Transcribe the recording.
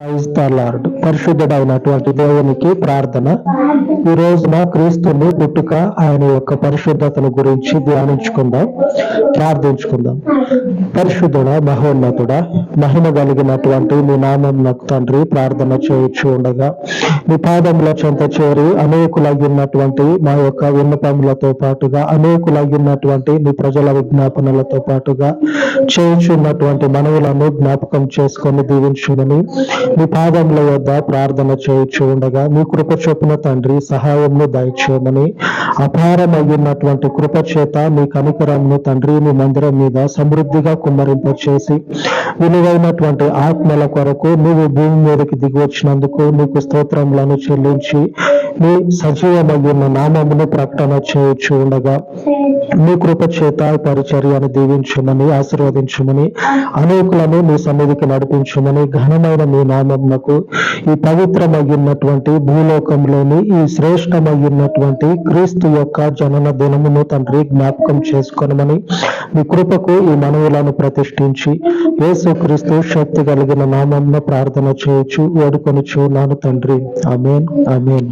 Praise the lord. పరిశుద్ధుడైనటువంటి దేవునికి ప్రార్థన. ఈ రోజున క్రీస్తుని పుట్టుక, ఆయన యొక్క పరిశుద్ధతను గురించి ధ్యానించుకుందాం, ప్రార్థించుకుందాం. పరిశుద్ధుడ, మహోన్నతుడ, మహిమ కలిగినటువంటి మీ నామం నాకు తండ్రి ప్రార్థన చేయించు ఉండగా మీ పాదముల చెంత చేరి అనేకులగినటువంటి మా యొక్క విన్నపములతో పాటుగా అనేకులగినటువంటి మీ ప్రజల విజ్ఞాపనలతో పాటుగా చేయించున్నటువంటి మనవులను జ్ఞాపకం చేసుకొని దీవించుమని మీ పాదముల వద్ద ప్రార్థన చేయించు ఉండగా మీ కృప చొప్పున తండ్రి సహాయంను దయచేయమని, అపారమయ్యున్నటువంటి కృప చేత మీ కనికరంను తండ్రి మీ మందిరం మీద సమృద్ధిగా కుమ్మరింపచేసి విలువైనటువంటి ఆత్మల కొరకు నువ్వు భూమి మీదకి దిగి వచ్చినందుకు నీకు స్తోత్రములను చెల్లించి మీ సజీవమయ్యున్న నామమును ప్రకటన చేయించు ఉండగా మీ కృప చేత పరిచర్యను దీవించమని, ఆశీర్వదించమని, అనేకులను మీ సన్నిధికి నడిపించమని, ఘనమైన మీ నామమునకు ఈ పవిత్రమయ్యున్నటువంటి భూలోకంలోని ఈ శ్రేష్టమయ్యున్నటువంటి క్రీస్తు యొక్క జనన దినమును తండ్రి జ్ఞాపకం చేసుకొనమని మీ కృపకు ఈ మనవులను ప్రతిష్ఠించి యేసుక్రీస్తు శక్తి కలిగిన నామమున ప్రార్థన చేయొచ్చు వేడుకొనుచు నాను తండ్రి. ఆమేన్, ఆమేన్.